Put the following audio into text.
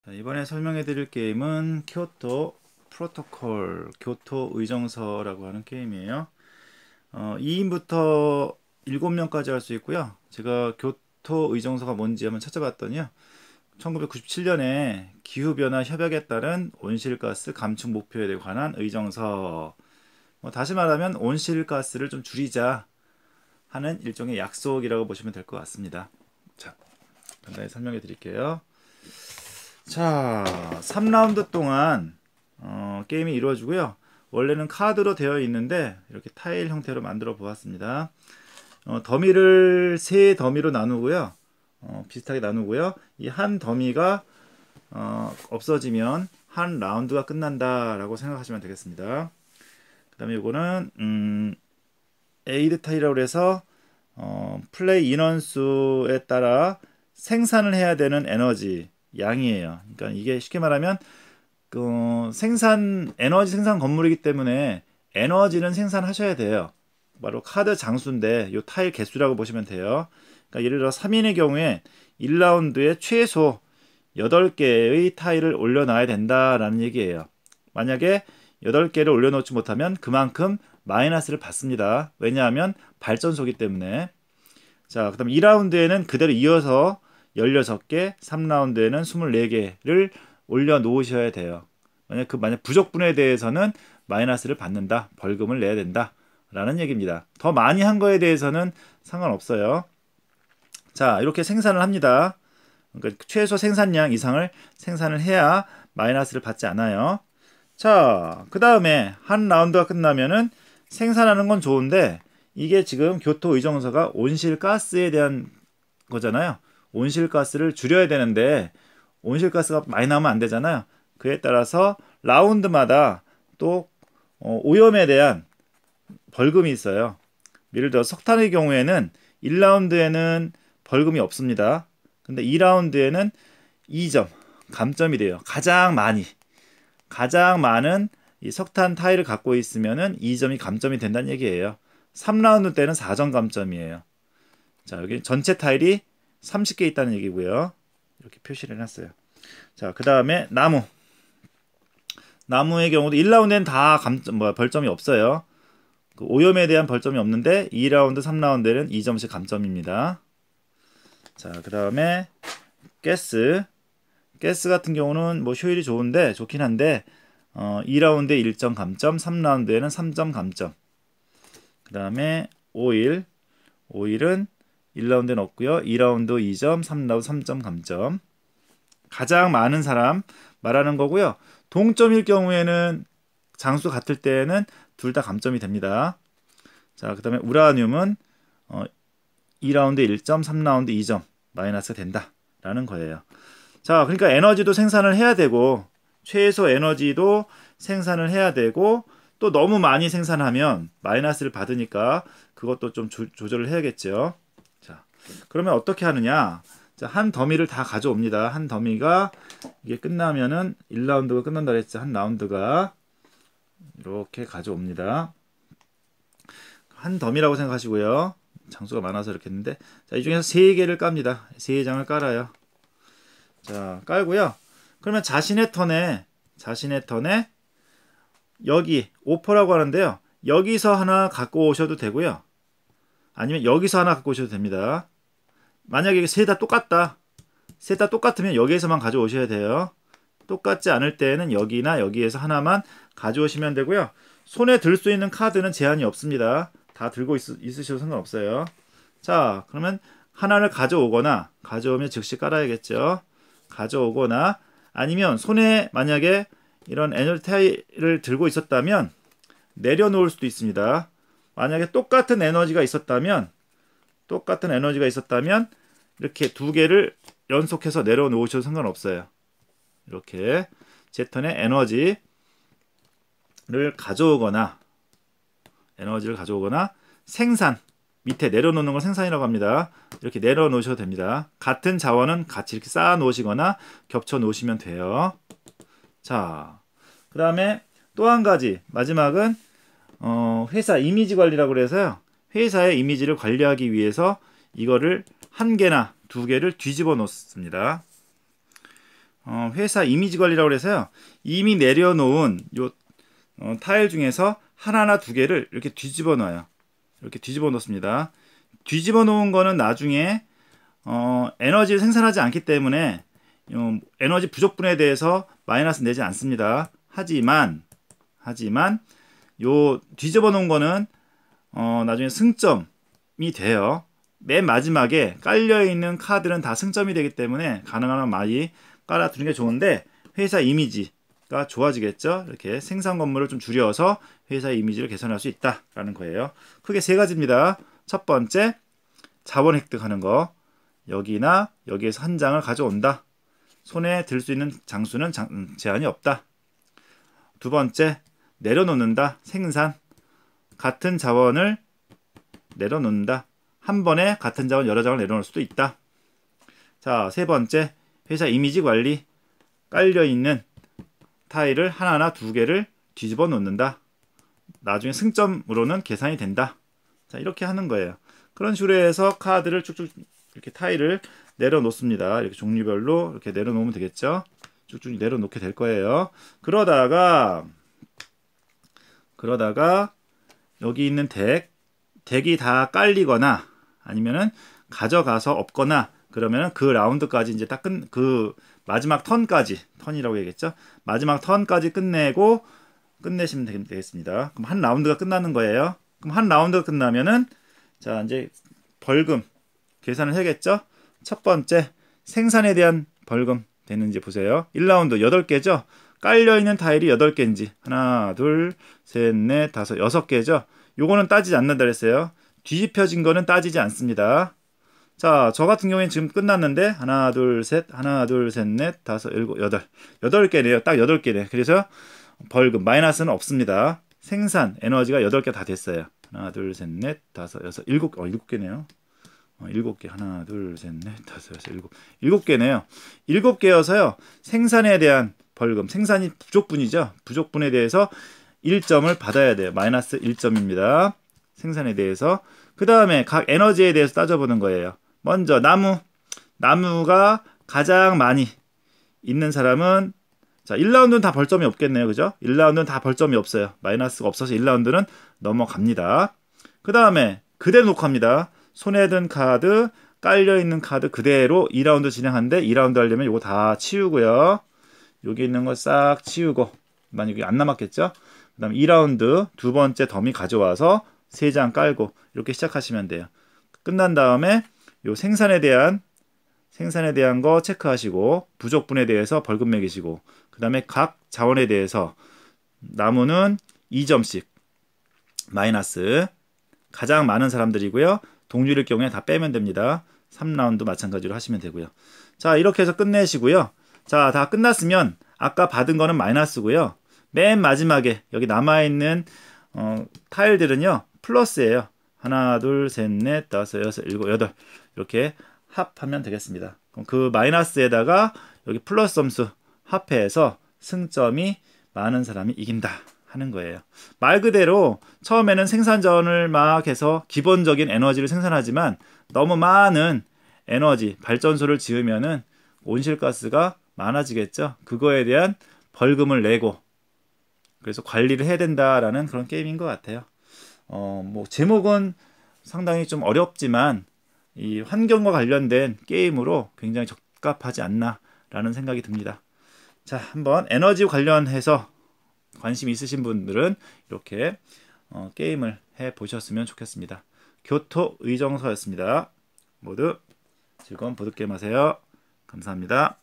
자, 이번에 설명해 드릴 게임은 교토 프로토콜, 교토 의정서라고 하는 게임이에요. 2인부터 7명까지 할 수 있고요. 제가 교토 의정서가 뭔지 한번 찾아봤더니요. 1997년에 기후변화 협약에 따른 온실가스 감축 목표에 관한 의정서. 다시 말하면 온실가스를 좀 줄이자 하는 일종의 약속이라고 보시면 될 것 같습니다. 자, 간단히 설명해 드릴게요. 자, 3라운드 동안 게임이 이루어지고요. 원래는 카드로 되어 있는데 이렇게 타일 형태로 만들어 보았습니다. 더미를 세 더미로 나누고요. 비슷하게 나누고요. 이 한 더미가 없어지면 한 라운드가 끝난다라고 생각하시면 되겠습니다. 그 다음에 이거는 에이드 타일이라고 해서 플레이 인원수에 따라 생산을 해야 되는 에너지 양이에요. 그러니까 이게 쉽게 말하면 에너지 생산 건물이기 때문에 에너지는 생산하셔야 돼요. 바로 카드 장수인데 이 타일 개수라고 보시면 돼요. 그러니까 예를 들어 3인의 경우에 1라운드에 최소 8개의 타일을 올려놔야 된다라는 얘기예요. 만약에 8개를 올려놓지 못하면 그만큼 마이너스를 받습니다. 왜냐하면 발전소기 때문에. 자, 그 다음 2라운드에는 그대로 이어서 16개, 3라운드에는 24개를 올려놓으셔야 돼요. 만약 부족분에 대해서는 마이너스를 받는다, 벌금을 내야 된다 라는 얘기입니다. 더 많이 한 거에 대해서는 상관없어요. 자, 이렇게 생산을 합니다. 그러니까 최소 생산량 이상을 생산을 해야 마이너스를 받지 않아요. 자, 그 다음에 한 라운드가 끝나면은 생산하는 건 좋은데 이게 지금 교토 의정서가 온실가스에 대한 거잖아요. 온실가스를 줄여야 되는데 온실가스가 많이 나오면 안 되잖아요. 그에 따라서 라운드마다 또 오염에 대한 벌금이 있어요. 예를 들어 석탄의 경우에는 1라운드에는 벌금이 없습니다. 근데 2라운드에는 2점 감점이 돼요. 가장 많은 이 석탄 타일을 갖고 있으면은 2점이 감점이 된다는 얘기예요. 3라운드 때는 4점 감점이에요. 자, 여기 전체 타일이 30개 있다는 얘기고요. 이렇게 표시를 해놨어요. 자, 그 다음에 나무의 경우도 1라운드엔 다 벌점이 없어요. 그 오염에 대한 벌점이 없는데 2라운드, 3라운드에는 2점씩 감점입니다. 자, 그 다음에 가스 같은 경우는 뭐 효율이 좋긴 한데 2라운드에 1점 감점, 3라운드에는 3점 감점. 그 다음에 오일은 1라운드는 없고요. 2라운드 2점, 3라운드 3점 감점. 가장 많은 사람 말하는 거고요. 동점일 경우에는 장수 같을 때는 둘 다 감점이 됩니다. 자, 그 다음에 우라늄은 2라운드 1점, 3라운드 2점 마이너스가 된다라는 거예요. 자, 그러니까 에너지도 생산을 해야 되고 최소 에너지도 생산을 해야 되고 또 너무 많이 생산하면 마이너스를 받으니까 그것도 좀 조절을 해야겠죠. 자, 그러면 어떻게 하느냐? 자, 한 더미를 다 가져옵니다. 한 더미가 이게 끝나면은 1라운드가 끝난다 그랬죠. 한 라운드가 이렇게 가져옵니다. 한 더미라고 생각하시고요. 장수가 많아서 이렇게 했는데 자, 이 중에서 3개를 깝니다. 3장을 깔아요. 자, 깔고요. 그러면 자신의 턴에 여기 오퍼라고 하는데요. 여기서 하나 갖고 오셔도 되고요. 아니면 여기서 하나 갖고 오셔도 됩니다. 만약에 셋 다 똑같다. 셋 다 똑같으면 여기에서만 가져오셔야 돼요. 똑같지 않을 때는 여기나 여기에서 하나만 가져오시면 되고요. 손에 들 수 있는 카드는 제한이 없습니다. 다 들고 있으셔도 상관없어요. 자, 그러면 하나를 가져오면 즉시 깔아야겠죠. 가져오거나 아니면 손에 만약에 이런 에너지 타일을 들고 있었다면 내려놓을 수도 있습니다. 만약에 똑같은 에너지가 있었다면 이렇게 2개를 연속해서 내려놓으셔도 상관없어요. 이렇게 제 턴에 에너지를 가져오거나 생산 밑에 내려놓는 걸 생산이라고 합니다. 이렇게 내려놓으셔도 됩니다. 같은 자원은 같이 이렇게 쌓아 놓으시거나 겹쳐 놓으시면 돼요. 자, 그 다음에 또 한 가지 마지막은 회사 이미지 관리라고 그래서요. 회사의 이미지를 관리하기 위해서 이거를 1개나 2개를 뒤집어 놓습니다. 회사 이미지 관리라고 해서요. 이미 내려놓은 요 타일 중에서 하나나 두 개를 이렇게 뒤집어 놔요. 이렇게 뒤집어 놓습니다. 뒤집어 놓은 거는 나중에 에너지를 생산하지 않기 때문에 에너지 부족분에 대해서 마이너스 내지 않습니다. 하지만 요 뒤집어 놓은 거는 나중에 승점이 돼요. 맨 마지막에 깔려있는 카드는 다 승점이 되기 때문에 가능한 많이 깔아두는 게 좋은데 회사 이미지가 좋아지겠죠. 이렇게 생산 건물을 좀 줄여서 회사 이미지를 개선할 수 있다라는 거예요. 크게 세 가지입니다. 첫 번째, 자본 획득하는 거. 여기나 여기에서 한 장을 가져온다. 손에 들 수 있는 장수는 제한이 없다. 두 번째, 내려놓는다. 생산. 같은 자원을 내려놓는다. 한 번에 같은 자원 여러 장을 내려놓을 수도 있다. 자, 세 번째, 회사 이미지 관리. 깔려있는 타일을 하나나 두 개를 뒤집어 놓는다. 나중에 승점으로는 계산이 된다. 자, 이렇게 하는 거예요. 그런 식으로 해서 카드를 쭉쭉 이렇게 타일을 내려놓습니다. 이렇게 종류별로 이렇게 내려놓으면 되겠죠. 쭉쭉 내려놓게 될 거예요. 그러다가 여기 있는 덱이 다 깔리거나 아니면은 가져가서 없거나 그러면은 그 라운드까지 이제 딱 그 마지막 턴이라고 해야겠죠. 마지막 턴까지 끝내시면 되겠습니다. 그럼 한 라운드가 끝나는 거예요. 그럼 한 라운드가 끝나면은 자, 이제 벌금 계산을 해야겠죠. 첫 번째, 생산에 대한 벌금 되는지 보세요. 1라운드 8개죠. 깔려있는 타일이 8개인지 하나, 둘, 셋, 넷, 다섯, 6개죠. 요거는 따지지 않는다 그랬어요. 뒤집혀진 거는 따지지 않습니다. 자, 저 같은 경우에는 지금 끝났는데 하나, 둘, 셋, 넷, 다섯, 일곱, 여덟. 8개네요. 딱 8개네. 그래서 벌금, 마이너스는 없습니다. 생산, 에너지가 8개 다 됐어요. 하나, 둘, 셋, 넷, 다섯, 여섯, 일곱, 7개네요. 7개. 하나, 둘, 셋, 넷, 다섯, 여섯, 일곱. 7개네요. 7개여서요. 생산에 대한 벌금, 생산이 부족분이죠. 부족분에 대해서 1점을 받아야 돼요. 마이너스 1점입니다. 생산에 대해서. 그 다음에 각 에너지에 대해서 따져보는 거예요. 먼저 나무가 가장 많이 있는 사람은 자, 1라운드는 다 벌점이 없겠네요. 그죠? 1라운드는 다 벌점이 없어요. 마이너스가 없어서 1라운드는 넘어갑니다. 그 다음에 그대로 놓고 합니다. 손에 든 카드, 깔려있는 카드 그대로 2라운드 진행하는데 2라운드 하려면 이거 다 치우고요. 여기 있는 거 싹 치우고 만약에 안 남았겠죠? 그 다음에 2라운드 두 번째 더미 가져와서 3장 깔고 이렇게 시작하시면 돼요. 끝난 다음에 요 생산에 대한 거 체크하시고 부족분에 대해서 벌금 매기시고 그 다음에 각 자원에 대해서 나무는 2점씩 마이너스 가장 많은 사람들이고요. 동률일 경우에 다 빼면 됩니다. 3라운드 마찬가지로 하시면 되고요. 자, 이렇게 해서 끝내시고요. 자, 다 끝났으면 아까 받은 거는 마이너스고요. 맨 마지막에 여기 남아있는 타일들은요. 플러스예요. 하나, 둘, 셋, 넷, 다섯, 여섯, 일곱, 여덟 이렇게 합하면 되겠습니다. 그럼 그 마이너스에다가 여기 플러스 점수 합해서 승점이 많은 사람이 이긴다 하는 거예요. 말 그대로 처음에는 생산전을 막 해서 기본적인 에너지를 생산하지만 너무 많은 에너지 발전소를 지으면은 온실가스가 많아지겠죠. 그거에 대한 벌금을 내고 그래서 관리를 해야 된다라는 그런 게임인 것 같아요. 뭐 제목은 상당히 좀 어렵지만 이 환경과 관련된 게임으로 굉장히 적합하지 않나라는 생각이 듭니다. 자, 한번 에너지 관련해서 관심 있으신 분들은 이렇게 게임을 해 보셨으면 좋겠습니다. 교토 의정서였습니다. 모두 즐거운 보드게임 하세요. 감사합니다.